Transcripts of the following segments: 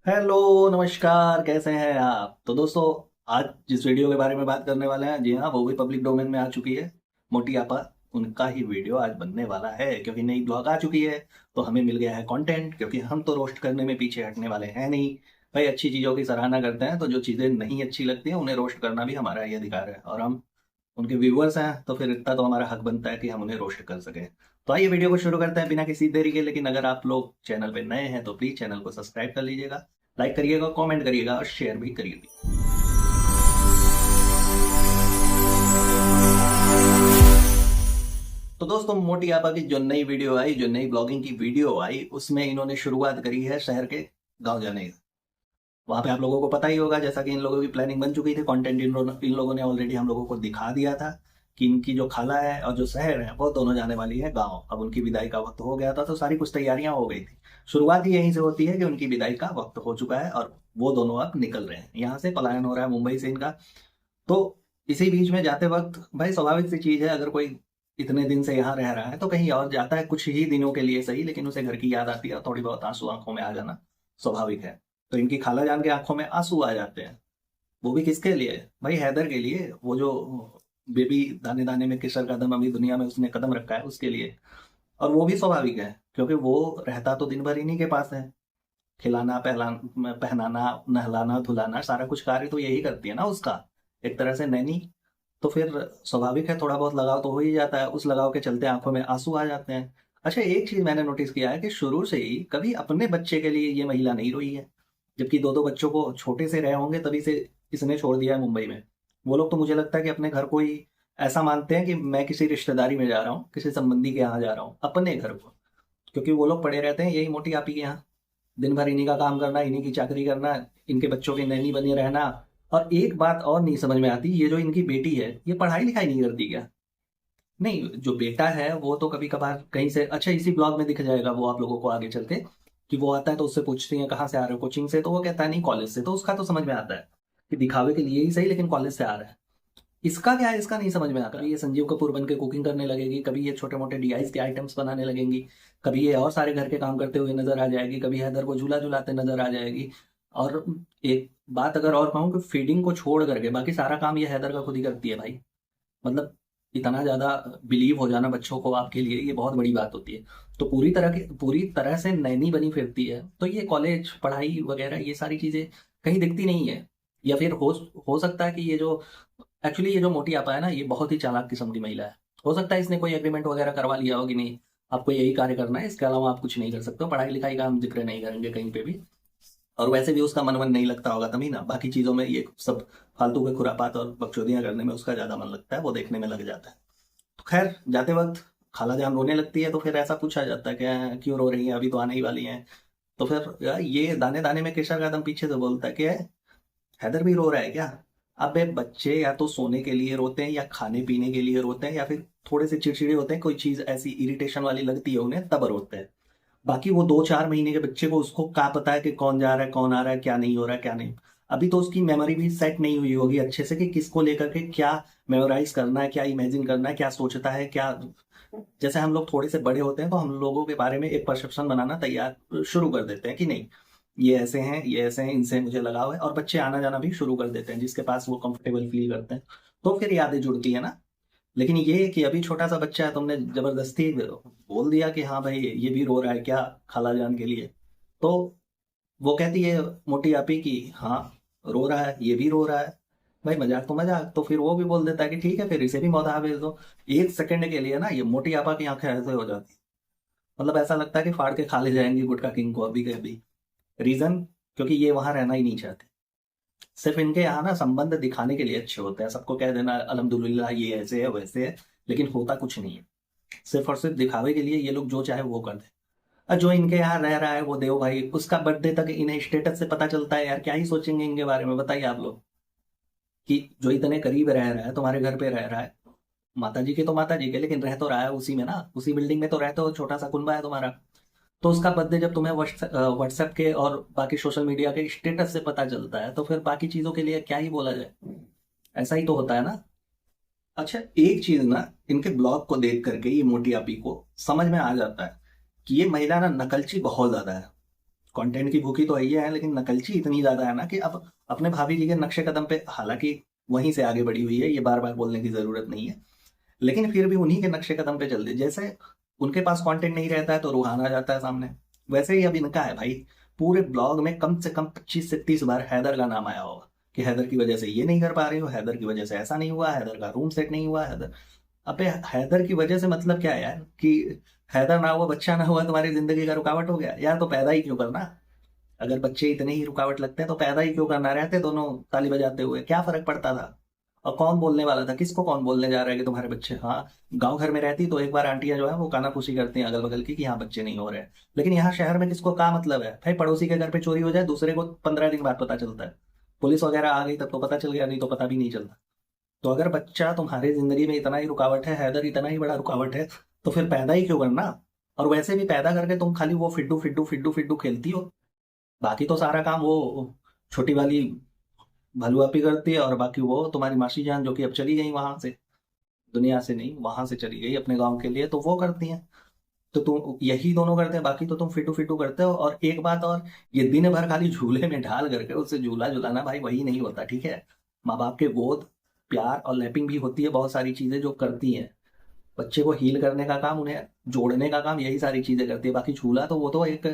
Hello, नमस्कार। कैसे हैं आप? तो दोस्तों, आज जिस वीडियो के बारे में बात करने वाले हैं, जी हाँ, वो भी पब्लिक डोमेन में आ चुकी है। मोटी आपा, उनका ही वीडियो आज बनने वाला है क्योंकि नई ब्लॉग आ चुकी है। तो हमें मिल गया है कंटेंट, क्योंकि हम तो रोस्ट करने में पीछे हटने वाले हैं नहीं। भाई, अच्छी चीज़ों की सराहना करते हैं, तो जो चीज़ें नहीं अच्छी लगती हैं उन्हें रोस्ट करना भी हमारा ही अधिकार है। और हम उनके व्यूअर्स हैं, तो फिर इतना तो हमारा हक बनता है कि हम उन्हें रोस्ट कर सकें। तो आइए वीडियो को शुरू करते हैं बिना किसी देरी के। लेकिन अगर आप लोग चैनल पे नए हैं तो प्लीज़ चैनल को सब्सक्राइब कर लीजिएगा, लाइक करिएगा, कमेंट करिएगा और शेयर भी करिएगा। तो दोस्तों, मोटी आपा की जो नई वीडियो आई, जो नई ब्लॉगिंग की वीडियो आई, उसमें इन्होंने शुरुआत करी है शहर के गांव जाने की। वहां पे आप लोगों को पता ही होगा, जैसा कि इन लोगों की प्लानिंग बन चुकी थी, कंटेंट इन लोगों ने ऑलरेडी हम लोगों को दिखा दिया था कि इनकी जो खाला है और जो शहर है वो दोनों जाने वाली है गांव। अब उनकी विदाई का वक्त हो गया था, तो सारी कुछ तैयारियां हो गई थी। शुरुआत ही यहीं से होती है कि उनकी विदाई का वक्त हो चुका है और वो दोनों अब निकल रहे हैं। यहाँ से पलायन हो रहा है मुंबई से इनका। तो इसी बीच में जाते वक्त भाई, स्वाभाविक सी चीज है, अगर कोई इतने दिन से यहाँ रह रहा है तो कहीं और जाता है, कुछ ही दिनों के लिए सही, लेकिन उसे घर की याद आती है और थोड़ी बहुत आंसू आंखों में आ जाना स्वाभाविक है। तो इनकी खाला जान के आंखों में आंसू आ जाते हैं। वो भी किसके लिए? भाई, हैदर के लिए, वो जो बेबी दाने दाने में किशोर कदम अभी दुनिया में उसने कदम रखा है, उसके लिए। और वो भी स्वाभाविक है, क्योंकि वो रहता तो दिन भर इन्हीं के पास है। खिलाना, पहलाना, पहनाना, नहलाना, धुलाना, सारा कुछ कार्य तो यही करती है ना उसका, एक तरह से नैनी। तो फिर स्वाभाविक है, थोड़ा बहुत लगाव तो हो ही जाता है। उस लगाव के चलते आंखों में आंसू आ जाते हैं। अच्छा, एक चीज मैंने नोटिस किया है कि शुरू से ही कभी अपने बच्चे के लिए ये महिला नहीं रोई है, जबकि दो दो बच्चों को छोटे से रहे होंगे तभी से इसने छोड़ दिया है मुंबई में। वो लोग तो मुझे लगता है कि अपने घर को ही ऐसा मानते हैं कि मैं किसी रिश्तेदारी में जा रहा हूँ, किसी संबंधी के यहाँ जा रहा हूँ, अपने घर को। क्योंकि वो लोग पड़े रहते हैं यही मोटी आपी के यहाँ, दिन भर इन्हीं का काम करना, इन्हीं की चाकरी करना, इनके बच्चों की नैनी बने रहना। और एक बात और नहीं समझ में आती, ये जो इनकी बेटी है, ये पढ़ाई लिखाई नहीं करती क्या? नहीं, जो बेटा है वो तो कभी कभार कहीं से, अच्छा इसी ब्लॉग में दिख जाएगा वो आप लोगों को आगे चलते, कि वो आता है तो उससे पूछती हैं कहाँ से आ रहे हो, कोचिंग से? तो वो कहता है नहीं, कॉलेज से। तो उसका तो समझ में आता है कि दिखावे के लिए ही सही, लेकिन कॉलेज से आ रहा है। इसका क्या है, इसका नहीं समझ में आता। कभी ये संजीव कपूर बन के कुकिंग करने लगेगी, कभी ये छोटे मोटे डीआईस के आइटम्स बनाने लगेंगी, कभी ये और सारे घर के काम करते हुए नजर आ जाएगी, कभी हैदर को झूला झुलाते नजर आ जाएगी। और एक बात अगर और कहूँ कि फीडिंग को छोड़ करके बाकी सारा काम ये हैदर का खुद ही करती है भाई। मतलब इतना ज्यादा बिलीव हो जाना बच्चों को आपके लिए, ये बहुत बड़ी बात होती है। तो पूरी तरह से नैनी बनी फिरती है। तो ये कॉलेज पढ़ाई वगैरह ये सारी चीजें कहीं दिखती नहीं है। या फिर हो सकता है कि ये जो, एक्चुअली ये जो मोटी आपा है ना, ये बहुत ही चालाक किस्म की महिला है। हो सकता है इसने कोई एग्रीमेंट वगैरह करवा लिया हो कि नहीं, आपको यही कार्य करना है, इसके अलावा आप कुछ नहीं कर सकते हो, पढ़ाई लिखाई का हम जिक्र नहीं करेंगे कहीं पे भी। और वैसे भी उसका मन नहीं लगता होगा तभी ना, बाकी चीजों में ये सब फालतू के खुरापात और बकचोदियां करने में उसका ज्यादा मन लगता है, वो देखने में लग जाता है। तो खैर, जाते वक्त खाला जान रोने लगती है, तो फिर ऐसा पूछा जाता है कि क्यों रो रही है, अभी तो आने ही वाली हैं। तो फिर यार, ये दाने दाने में केशर का दम पीछे से बोलता है कि हैदर भी रो रहा है क्या? अबे बच्चे या तो सोने के लिए रोते हैं, या खाने पीने के लिए रोते हैं, या फिर थोड़े से चिड़चिड़े होते हैं, कोई चीज ऐसी इरिटेशन वाली लगती है उन्हें, तब रोते हैं। बाकी वो 2-4 महीने के बच्चे को, उसको क्या पता है कि कौन जा रहा है, कौन आ रहा है, क्या नहीं हो रहा है, क्या नहीं। अभी तो उसकी मेमोरी भी सेट नहीं हुई होगी अच्छे से कि किसको लेकर के क्या मेमोराइज करना है, क्या इमेजिन करना है, क्या सोचता है, क्या। जैसे हम लोग थोड़े से बड़े होते हैं तो हम लोगों के बारे में एक परसेप्शन बनाना तैयार शुरू कर देते हैं कि नहीं, ये ऐसे हैं, ये ऐसे हैं, इनसे मुझे लगाव है, और बच्चे आना जाना भी शुरू कर देते हैं जिसके पास वो कंफर्टेबल फील करते हैं। तो फिर यादें जुड़ती है ना। लेकिन ये कि अभी छोटा सा बच्चा है, तुमने जबरदस्ती बोल दिया कि हाँ भाई ये भी रो रहा है क्या, खाला जान के लिए। तो वो कहती है मोटी आपी की, हाँ रो रहा है, ये भी रो रहा है। भाई मजाक तो मजाक, तो फिर वो भी बोल देता है कि ठीक है, फिर इसे भी मौत भेज दो। एक सेकंड के लिए ना ये मोटी आपा की आंखें ऐसे हो जाती, मतलब ऐसा लगता है कि फाड़ के खा ले जाएंगी गुटखा किंग को अभी के अभी। रीजन, क्योंकि ये वहां रहना ही नहीं चाहते। सिर्फ इनके यहाँ ना संबंध दिखाने के लिए अच्छे होते हैं, सबको कह देना अल्हम्दुलिल्लाह ये ऐसे है वैसे है, लेकिन होता कुछ नहीं है। सिर्फ और सिर्फ दिखावे के लिए ये लोग जो चाहे वो कर दे। और जो इनके यहाँ रह रहा है वो देव भाई, उसका बर्थडे तक इन्हें स्टेटस से पता चलता है यार, क्या ही सोचेंगे इनके बारे में, बताइए आप लोग। कि जो इतने करीब रह रहा है, तुम्हारे घर पे रह रहा है, माता जी के तो माता जी के, लेकिन रह तो रहा है उसी में ना, उसी बिल्डिंग में तो रहते हो, छोटा सा कुनबा है तुम्हारा। तो उसका बर्थडे जब तुम्हें व्हाट्सएप के और बाकी सोशल मीडिया के स्टेटस से पता चलता है, तो फिर बाकी चीजों के लिए क्या ही बोला जाए। ऐसा ही तो होता है ना। अच्छा, एक चीज ना, इनके ब्लॉग को देख करके ये मोटी आपी को समझ में आ जाता है कि ये महिला ना नकलची बहुत ज्यादा है। कंटेंट की भूखी तो यही है, लेकिन नकलची इतनी ज्यादा है ना कि अब अपने भाभी जी के नक्शे कदम पे, हालांकि वहीं से आगे बढ़ी हुई है, ये बार बार बोलने की जरूरत नहीं है, लेकिन फिर भी उन्हीं के नक्शे कदम पे चल दे। जैसे उनके पास कंटेंट नहीं रहता है तो रूहान आ जाता है सामने, वैसे ही अब इनका है भाई। पूरे ब्लॉग में कम से कम 25 से 30 बार हैदर का नाम आया होगा कि हैदर की वजह से ये नहीं कर पा रही हो, हैदर की वजह से ऐसा नहीं हुआ, हैदर का रूम सेट नहीं हुआ, हैदर। अबे हैदर की वजह से मतलब क्या है यार, कि हैदर ना हुआ, बच्चा ना हुआ, तुम्हारी जिंदगी का रुकावट हो गया यार, तो पैदा ही क्यों करना। अगर बच्चे इतने ही रुकावट लगते हैं तो पैदा ही क्यों करना, रहते दोनों ताली बजाते हुए, क्या फर्क पड़ता था। और कौन बोलने वाला था, किसको कौन बोलने जा रहा है कि तुम्हारे बच्चे, हाँ गांव घर में रहती तो एक बार आंटियां जो है वो कानाफूसी करती हैं अगल बगल की कि यहाँ बच्चे नहीं हो रहे हैं, लेकिन यहाँ शहर में किसको क्या मतलब है भाई, पड़ोसी के घर पे चोरी हो जाए दूसरे को 15 दिन बाद पता चलता है, पुलिस वगैरह आ गई तब तो पता चल गया, नहीं तो पता भी नहीं चलता। तो अगर बच्चा तुम्हारी जिंदगी में इतना ही रुकावट है, हैदर इतना ही बड़ा रुकावट है, तो फिर पैदा ही क्यों करना। और वैसे भी पैदा करके तुम खाली वो फिड्डू फिड्डू फिड्डू फिड्डू खेलती हो, बाकी तो सारा काम वो छोटी वाली भलुआपी करती है, और बाकी वो तुम्हारी मासी जान जो कि अब चली गई वहां से, दुनिया से नहीं, वहां से चली गई अपने गांव के लिए, तो वो करती हैं। तो तुम यही दोनों करते हैं, बाकी तो तुम फिटू फिटू करते हो। और एक बात और, ये दिन भर खाली झूले में ढाल करके उससे झूला झुलाना भाई वही नहीं होता, ठीक है। माँ बाप के गोद, प्यार और लैपिंग भी होती है, बहुत सारी चीजें जो करती हैं। बच्चे को हील करने का काम, उन्हें जोड़ने का काम, यही सारी चीजें करती है। बाकी झूला तो वो तो एक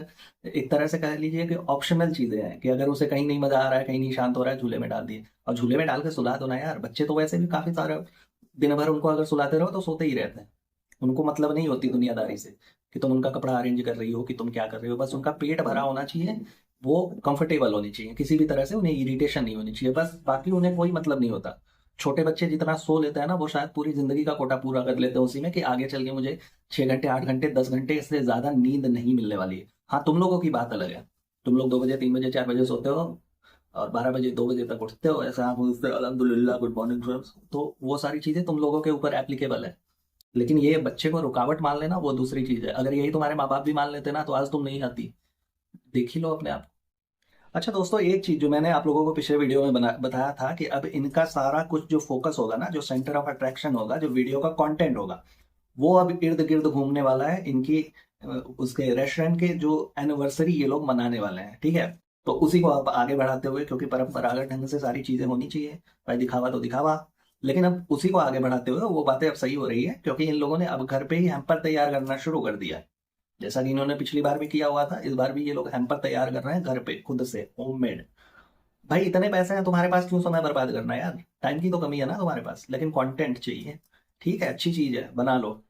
एक तरह से कह लीजिए कि ऑप्शनल चीजें हैं, कि अगर उसे कहीं नहीं मजा आ रहा है, कहीं नहीं शांत हो रहा है, झूले में डाल दिए, और झूले में डाल के सुला दो ना यार। बच्चे तो वैसे भी काफी सारे, दिन भर उनको अगर सुलाते रहो तो सोते ही रहते हैं, उनको मतलब नहीं होती दुनियादारी से कि तुम उनका कपड़ा अरेंज कर रही हो, कि तुम क्या कर रही हो। बस उनका पेट भरा होना चाहिए, वो कंफर्टेबल होनी चाहिए, किसी भी तरह से उन्हें इरिटेशन नहीं होनी चाहिए, बस बाकी उन्हें कोई मतलब नहीं होता। छोटे बच्चे जितना सो लेते हैं ना, वो शायद पूरी जिंदगी का कोटा पूरा कर लेते हैं उसी में, कि आगे चल के मुझे 6 घंटे 8 घंटे 10 घंटे इससे ज्यादा नींद नहीं मिलने वाली है। हाँ तुम लोगों की बात अलग है, तुम लोग 2 बजे 3 बजे 4 बजे सोते हो और 12 बजे 2 बजे तक उठते हो, ऐसा आप उठते हो, अल्हम्दुलिल्लाह गुड मॉर्निंग सर, तो वो सारी चीजें तुम लोगों के ऊपर एप्लीकेबल है। लेकिन ये बच्चे को रुकावट मान लेना वो दूसरी चीज है। अगर यही तुम्हारे माँ बाप भी मान लेते ना, तो आज तुम नहीं आती, देख ही लो अपने आप। अच्छा दोस्तों, एक चीज जो मैंने आप लोगों को पिछले वीडियो में बताया था, कि अब इनका सारा कुछ जो फोकस होगा ना, जो सेंटर ऑफ अट्रैक्शन होगा, जो वीडियो का कंटेंट होगा, वो अब इर्द गिर्द घूमने वाला है इनकी उसके रेस्टोरेंट के जो एनिवर्सरी ये लोग मनाने वाले हैं, ठीक है। तो उसी को आप आगे बढ़ाते हुए, क्योंकि परंपरागत ढंग से सारी चीजें होनी चाहिए भाई, दिखावा तो दिखावा, लेकिन अब उसी को आगे बढ़ाते हुए वो बातें अब सही हो रही है, क्योंकि इन लोगों ने अब घर पे ही हैम्पर तैयार करना शुरू कर दिया है। जैसा कि इन्होंने पिछली बार भी किया हुआ था, इस बार भी ये लोग हैम्पर तैयार कर रहे हैं घर पे खुद से, होममेड। भाई इतने पैसे हैं तुम्हारे पास, क्यों समय बर्बाद करना है यार, टाइम की तो कमी है ना तुम्हारे पास, लेकिन कंटेंट चाहिए। ठीक है, अच्छी चीज है, बना लो,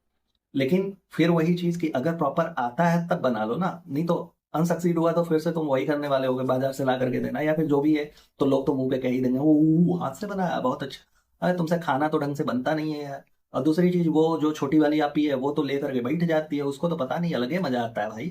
लेकिन फिर वही चीज कि अगर प्रॉपर आता है तब बना लो ना, नहीं तो अनसक्सीड हुआ तो फिर से तुम वही करने वाले होगे, बाजार से ला करके देना या फिर जो भी है। तो लोग तो मुंह पे कह ही देंगे वो हाथ से बनाया बहुत अच्छा। अरे तुमसे खाना तो ढंग से बनता नहीं है यार। और दूसरी चीज, वो जो छोटी वाली आपी है वो तो लेकर के बैठ जाती है, उसको तो पता नहीं, अलग ही मजा आता है भाई।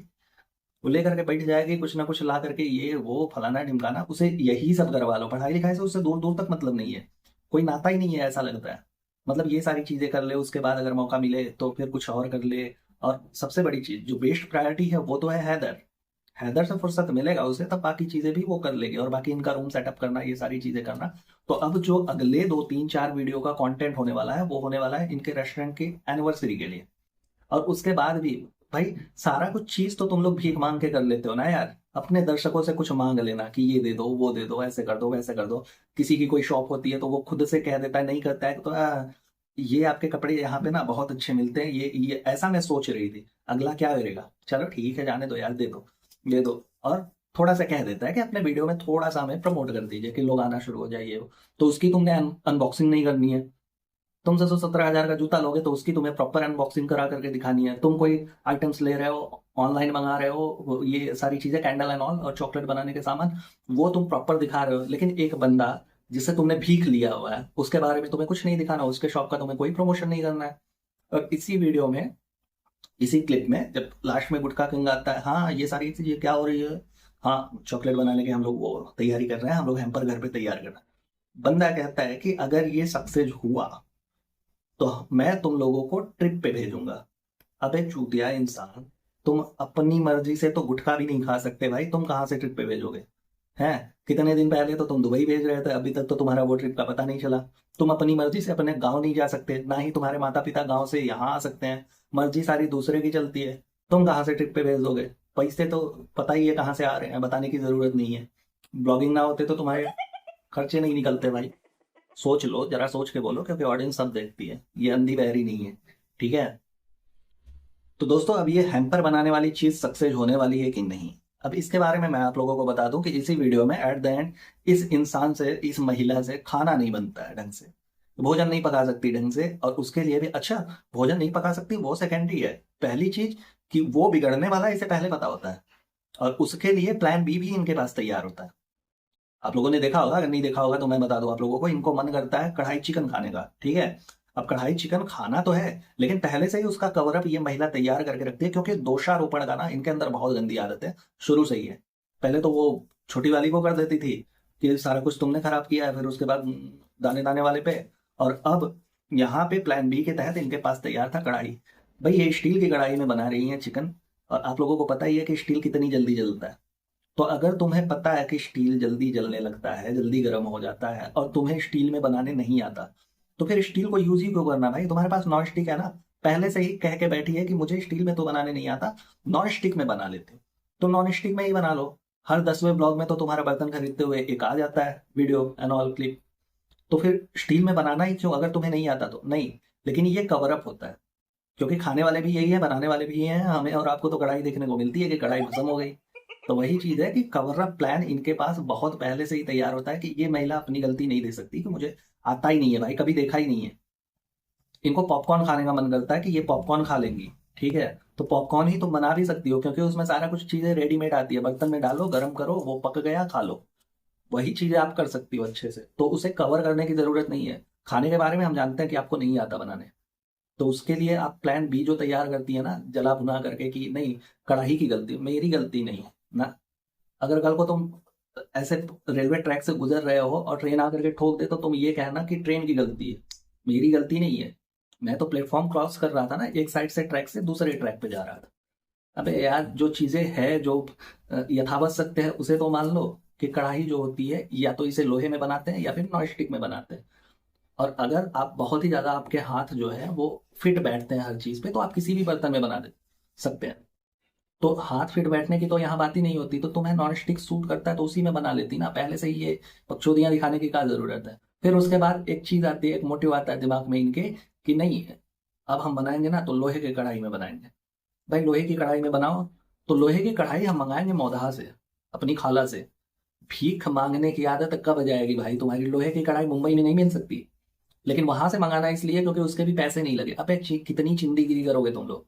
वो लेकर के बैठ जाएगी कुछ ना कुछ ला करके, ये वो फलाना ढिमकाना, उसे यही सब करवा लो, पढ़ाई लिखाई से उससे दूर दूर तक मतलब नहीं है, कोई नाता ही नहीं है ऐसा लगता है। मतलब ये सारी चीजें कर ले, उसके बाद अगर मौका मिले तो फिर कुछ और कर ले। और सबसे बड़ी चीज जो बेस्ट प्रायोरिटी है वो तो है हैदर। हैदर से फुर्सत मिलेगा उसे तब बाकी चीजें भी वो कर लेगी, और बाकी इनका रूम सेटअप करना, ये सारी चीजें करना। तो अब जो अगले 2 3 4 वीडियो का कंटेंट होने वाला है, वो होने वाला है इनके रेस्टोरेंट की एनिवर्सरी के लिए। और उसके बाद भी भाई, सारा कुछ चीज तो तुम लोग भीख मांग के कर लेते हो ना यार। अपने दर्शकों से कुछ मांग लेना कि ये दे दो, वो दे दो, ऐसे कर दो, वैसे कर दो। किसी की कोई शॉप होती है तो वो खुद से कह देता है, नहीं करता है तो ये आपके कपड़े यहाँ पे ना बहुत अच्छे मिलते हैं, ये ऐसा मैं सोच रही थी, अगला क्या करेगा, चलो ठीक है जाने दो यार, दे दो, दे दो। और थोड़ा सा कह देता है कि अपने वीडियो में थोड़ा सा हमें प्रमोट कर दीजिए कि लोग आना शुरू हो जाइए। तो उसकी तुमने अनबॉक्सिंग नहीं करनी है। तुम 17,000 का जूता लोगे तो उसकी तुम्हें प्रॉपर अनबॉक्सिंग करा करके दिखानी है। तुम कोई आइटम्स ले रहे हो, ऑनलाइन मंगा रहे हो, ये सारी चीजें, कैंडल एंड ऑल और चॉकलेट बनाने के सामान, वो तुम प्रॉपर दिखा रहे हो। लेकिन एक बंदा जिससे तुमने भीख लिया हुआ है, उसके बारे में तुम्हें कुछ नहीं दिखाना, उसके शॉप का तुम्हें कोई प्रमोशन नहीं करना है। और इसी वीडियो में, इसी क्लिप में जब लास्ट में गुटखा किंग आता है, हाँ ये सारी चीजें क्या हो रही है, हाँ चॉकलेट बनाने की हम लोग वो तैयारी कर रहे हैं, हम लोग हैम्पर घर पे तैयार कर रहे हैं। बंदा कहता है कि अगर ये सक्सेस हुआ तो मैं तुम लोगों को ट्रिप पे भेजूंगा। अबे चूतिया इंसान, तुम अपनी मर्जी से तो गुटखा भी नहीं खा सकते भाई, तुम कहाँ से ट्रिप पे भेजोगे। हैं, कितने दिन पहले तो तुम दुबई भेज रहे थे, अभी तक तो तुम्हारा वो ट्रिप का पता नहीं चला। तुम अपनी मर्जी से अपने गांव नहीं जा सकते, ना ही तुम्हारे माता पिता गांव से यहाँ आ सकते हैं, मर्जी सारी दूसरे की चलती है। तुम कहाँ से ट्रिप पे भेज दोगे। पैसे तो पता ही है कहाँ से आ रहे हैं, बताने की जरूरत नहीं है। ब्लॉगिंग ना होते तो तुम्हारे खर्चे नहीं निकलते भाई। सोच लो, जरा सोच के बोलो, क्योंकि ऑडियंस सब देखती है, ये अंधी बहरी नहीं है। ठीक है। तो दोस्तों, अब ये हैम्पर बनाने वाली चीज सक्सेस होने वाली है कि नहीं, अब इसके बारे में मैं आप लोगों को बता दूं कि इसी वीडियो में एट द एंड इस इंसान से, इस महिला से खाना नहीं बनता है ढंग से, भोजन नहीं पका सकती ढंग से, और उसके लिए भी अच्छा, भोजन नहीं पका सकती वो सेकेंडरी है। पहली चीज कि वो बिगड़ने वाला है इसे पहले पता होता है, और उसके लिए प्लान बी भी इनके पास तैयार होता है। आप लोगों ने देखा होगा, अगर नहीं देखा होगा तो मैं बता दूं आप लोगों को, इनको मन करता है कढ़ाई चिकन खाने का। ठीक है। अब कढ़ाई चिकन खाना तो है, लेकिन पहले से ही उसका कवरअप ये महिला तैयार करके रखती है, क्योंकि दोषारोपण का ना इनके अंदर बहुत गंदी आदत है, शुरू से ही है। पहले तो वो छोटी वाली को कर देती थी कि सारा कुछ तुमने खराब किया है, फिर उसके बाद दाने दाने वाले पे, और अब यहाँ पे प्लान बी के तहत इनके पास तैयार था कढ़ाई। भाई ये स्टील की कढ़ाई में बना रही है चिकन, और आप लोगों को पता ही है कि स्टील कितनी जल्दी जलता है। तो अगर तुम्हें पता है कि स्टील जल्दी जलने लगता है, जल्दी गर्म हो जाता है, और तुम्हें स्टील में बनाने नहीं आता, तो फिर स्टील को यूज ही क्यों करना भाई? तुम्हारे पास नॉन स्टिक है ना, पहले से ही कह के बैठी है कि मुझे स्टील में तो बनाने नहीं आता, नॉन स्टिक में बना लेते हो, तो नॉन स्टिक में ही बना लो। हर 10वें ब्लॉग में तो तुम्हारा बर्तन खरीदते हुए एक आ जाता है वीडियो एंड ऑल क्लिप। तो फिर स्टील में बनाना ही क्यों, अगर तुम्हें नहीं आता तो? नहीं, लेकिन ये कवर अप होता है, क्योंकि खाने वाले भी यही है, बनाने वाले भी यही हैं, हमें और आपको तो कढ़ाई देखने को मिलती है कि कढ़ाई भस्म हो गई। तो वही चीज है कि कवर अप प्लान इनके पास बहुत पहले से ही तैयार होता है, कि ये महिला अपनी गलती नहीं दे सकती कि मुझे आता ही नहीं है भाई, कभी देखा ही नहीं है। इनको पॉपकॉर्न खाने का मन करता है कि ये पॉपकॉर्न खा लेंगी। ठीक है। तो पॉपकॉर्न ही तुम बना भी सकती हो, क्योंकि उसमें सारा कुछ चीजें रेडीमेड आती है, बर्तन में डालो, गर्म करो, वो पक गया, खा लो। वही चीजें आप कर सकती हो अच्छे से, तो उसे कवर करने की जरूरत नहीं है। खाने के बारे में हम जानते हैं कि आपको नहीं आता बनाने, तो उसके लिए आप प्लान बी जो तैयार करती है ना, जला भुना करके, कि नहीं कढ़ाई की गलती, मेरी गलती नहीं है ना। अगर कल को तुम ऐसे रेलवे ट्रैक से गुजर रहे हो और ट्रेन आकर के ठोक दे, तो तुम ये कहना कि ट्रेन की गलती है, मेरी गलती नहीं है, मैं तो प्लेटफॉर्म क्रॉस कर रहा था ना, एक साइड से ट्रैक से दूसरे ट्रैक पे जा रहा था। अबे यार, जो चीजें है, जो यथावत सत्य है, उसे तो मान लो कि कढ़ाई जो होती है, या तो इसे लोहे में बनाते हैं या फिर नॉन स्टिक में बनाते हैं। और अगर आप बहुत ही ज्यादा, आपके हाथ जो है वो फिट बैठते हैं हर चीज पे, तो आप किसी भी बर्तन में बना दे सकते हैं। तो हाथ फिट बैठने की तो यहाँ बात ही नहीं होती, तो तुम्हें नॉन स्टिक सूट करता है तो उसी में बना लेती ना, पहले से ही ये बकचोदियां दिखाने की क्या जरूरत है? फिर उसके बाद एक चीज आती है, एक मोटिव आता है दिमाग में इनके, कि नहीं अब हम बनाएंगे ना तो लोहे की कढ़ाई में बनाएंगे। भाई लोहे की कढ़ाई में बनाओ, तो लोहे की कढ़ाई हम मंगाएंगे मौदहा से, अपनी खाला से। भीख मांगने की आदत कब जाएगी भाई तुम्हारी? लोहे की कढ़ाई मुंबई में नहीं मिल सकती, लेकिन वहां से मंगाना इसलिए क्योंकि उसके भी पैसे नहीं लगे। अबे कितनी चिंदीगिरी करोगे तुम लोग?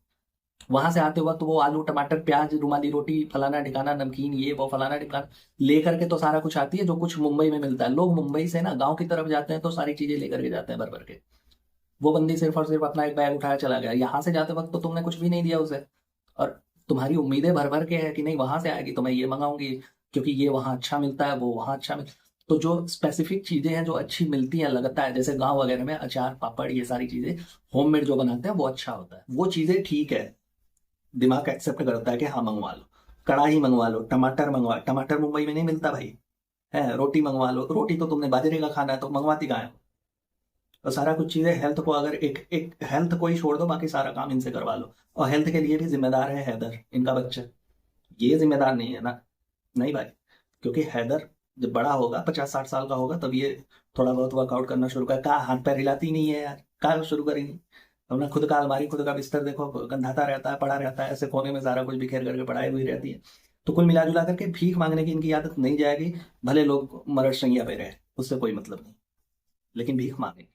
वहां से आते वक्त वो आलू टमाटर प्याज रुमाली रोटी फलाना ठिकाना नमकीन ये वो फलाना ठिकाना लेकर के तो सारा कुछ आती है, जो कुछ मुंबई में मिलता है। लोग मुंबई से ना गांव की तरफ जाते हैं तो सारी चीजें लेकर के जाते हैं भर भर के। वो बंदी सिर्फ और सिर्फ अपना एक बैग उठाया चला गया, यहाँ से जाते वक्त तो तुमने कुछ भी नहीं दिया उसे, और तुम्हारी उम्मीदें भर भर के है कि नहीं वहां से आएगी तो मैं ये मंगाऊंगी, क्योंकि ये वहां अच्छा मिलता है, वो वहां अच्छा मिलता। तो जो स्पेसिफिक चीजें हैं जो अच्छी मिलती हैं, लगता है जैसे गांव वगैरह में अचार पापड़ ये सारी चीजें होममेड जो बनाते हैं वो अच्छा होता है, वो चीजें ठीक है, दिमाग एक्सेप्ट करता है कि हाँ मंगवा लो। कढ़ाई मंगवा लो, टमाटर मंगवा, टमाटर मुंबई में नहीं मिलता भाई। है, रोटी मंगवा लो, रोटी तो तुमने बाजरे का खाना है तो मंगवाती कहाँ है? तो सारा कुछ चीजें, हेल्थ को अगर एक एक हेल्थ को ही छोड़ दो, बाकी सारा काम इनसे करवा लो। और हेल्थ के लिए भी जिम्मेदार है हैदर, इनका बच्चा, ये जिम्मेदार नहीं है ना। नहीं भाई, क्योंकि हैदर जब बड़ा होगा, 50-60 साल का होगा, तब ये थोड़ा बहुत वर्कआउट करना शुरू कर, कहा हाथ पैर हिलाती ही नहीं है यार, कहाँ शुरू करेंगी? अपना खुद का अलमारी, खुद का बिस्तर देखो, गंधाता रहता है, पड़ा रहता है, ऐसे कोने में सारा कुछ बिखेर करके पड़ाई हुई रहती है। तो कुल मिला जुला करके भीख मांगने की इनकी आदत नहीं जाएगी, भले लोग मरड़ शैया पे रहे, उससे कोई मतलब नहीं, लेकिन भीख मांगेंगे।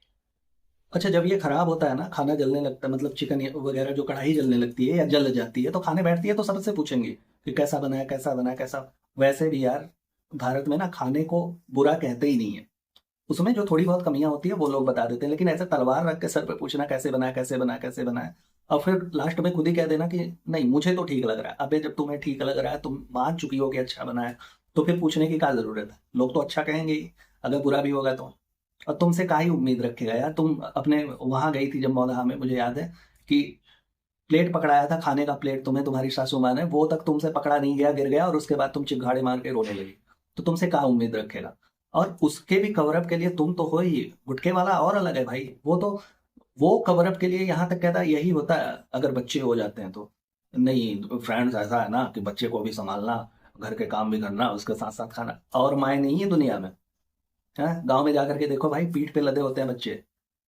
अच्छा, जब ये खराब होता है ना, खाना जलने लगता है, मतलब चिकन वगैरह जो कढ़ाई जलने लगती है या जल जाती है, तो खाने बैठती है तो सबसे पूछेंगे कि कैसा बना है, कैसा बना है, कैसा। वैसे भी यार, भारत में ना खाने को बुरा कहते ही नहीं है, उसमें जो थोड़ी बहुत कमियां होती है वो लोग बता देते हैं, लेकिन ऐसे तलवार रख के सर पे पूछना कैसे बना है, कैसे बना है, कैसे बना है, और फिर लास्ट में खुद ही कह देना कि नहीं मुझे तो ठीक लग रहा है। अबे जब तुम्हें ठीक लग रहा है, तुम मान चुकी हो कि अच्छा बना है, तो फिर पूछने की क्या जरूरत है? लोग तो अच्छा कहेंगे ही, अगर बुरा भी होगा तो। और तुमसे क्या ही उम्मीद रखेगा यार? तुम अपने वहां गई थी जब मौदहा में, मुझे याद है कि प्लेट पकड़ाया था खाने का, प्लेट तुम्हें तुम्हारी सासू माँ ने, वो तक तुमसे पकड़ा नहीं गया, गिर गया, और उसके बाद तुम चिघाड़े मार के रोने लगी। तो तुमसे क्या उम्मीद रखेगा? और उसके भी कवरअप के लिए तुम तो हो ही, गुटके वाला और अलग है भाई, वो तो वो कवरअप के लिए यहाँ तक कहता है यही होता है अगर बच्चे हो जाते हैं तो। नहीं फ्रेंड्स, ऐसा है ना कि बच्चे को भी संभालना, घर के काम भी करना, उसके साथ साथ खाना, और माएँ नहीं है दुनिया में। है, गांव में जाकर के देखो भाई, पीठ पे लदे होते हैं बच्चे,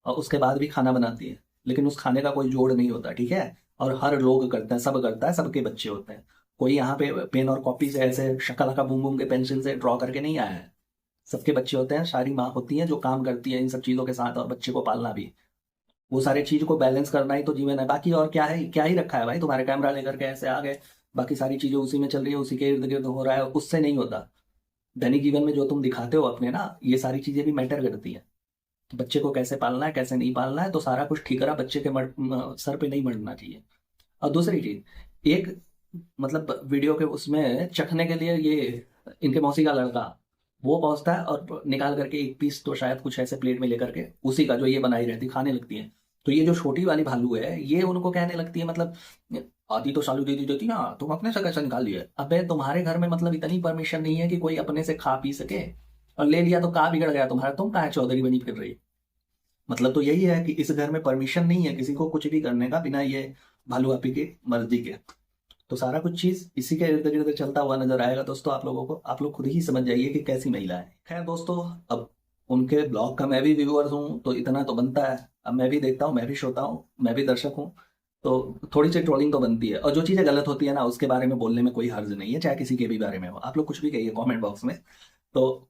और उसके बाद भी खाना बनाती है, लेकिन उस खाने का कोई जोड़ नहीं होता, ठीक है। और हर लोग करते हैं, सब करता है, सबके बच्चे होते हैं। कोई यहाँ पे पेन और कॉपी से ऐसे शक्ल का बूम बूम के पेंसिल से ड्रॉ करके नहीं आया है। सबके बच्चे होते हैं, सारी माँ होती हैं जो काम करती है इन सब चीज़ों के साथ, और बच्चे को पालना भी। वो सारी चीज को बैलेंस करना ही तो जीवन है। बाकी और क्या है, क्या ही रखा है भाई, तुम्हारे कैमरा लेकर के ऐसे आ गए, बाकी सारी चीजें उसी में चल रही है, उसी के इर्द गिर्द हो रहा है, उससे नहीं होता। दैनिक जीवन में जो तुम दिखाते हो अपने ना, ये सारी चीजें भी मैटर करती है। कि बच्चे को कैसे पालना है, कैसे नहीं पालना है, तो सारा कुछ ठीकरा बच्चे के सर पे नहीं मढ़ना चाहिए। और दूसरी चीज, एक मतलब वीडियो के उसमें चखने के लिए ये इनके मौसी का लड़का वो पहुंचता है और निकाल करके एक पीस तो शायद कुछ ऐसे प्लेट में लेकर के उसी का जो ये बनाई रहती खाने लगती है। तो ये जो छोटी वाली भालू है, ये उनको कहने लगती है, मतलब आधी तो सालू दीदी देती ना, तुम अपने से कैसे निकाल लिए। अबे तुम्हारे घर में मतलब इतनी परमिशन नहीं है कि कोई अपने से खा पी सके, और ले लिया तो का बिगड़ गया तुम्हारा, तुम कहाँ चौधरी बनी फिर रही। मतलब तो यही है कि इस घर में परमिशन नहीं है किसी को कुछ भी करने का बिना ये भालू आपी की मर्जी के। तो सारा कुछ चीज इसी के इर्द गिर्द चलता हुआ नजर आएगा दोस्तों आप लोगों को। आप लोग खुद ही समझ जाइए कि कैसी महिला है। खैर दोस्तों, अब उनके ब्लॉग का मैं भी व्यूअर्स हूँ, तो इतना तो बनता है। अब मैं भी देखता हूँ, मैं भी श्रोता हूँ, मैं भी दर्शक हूँ। तो थोड़ी सी ट्रोलिंग तो बनती है, और जो चीज़ें गलत होती है ना, उसके बारे में बोलने में कोई हर्ज नहीं है, चाहे किसी के भी बारे में हो। आप लोग कुछ भी कहिए कमेंट बॉक्स में। तो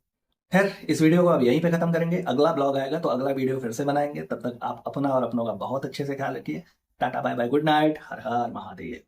खैर, इस वीडियो को अब यहीं पे खत्म करेंगे। अगला ब्लॉग आएगा तो अगला वीडियो फिर से बनाएंगे। तब तक आप अपना और अपनों का बहुत अच्छे से ख्याल रखिए। Tata bye bye, good night, Har Har Mahadev.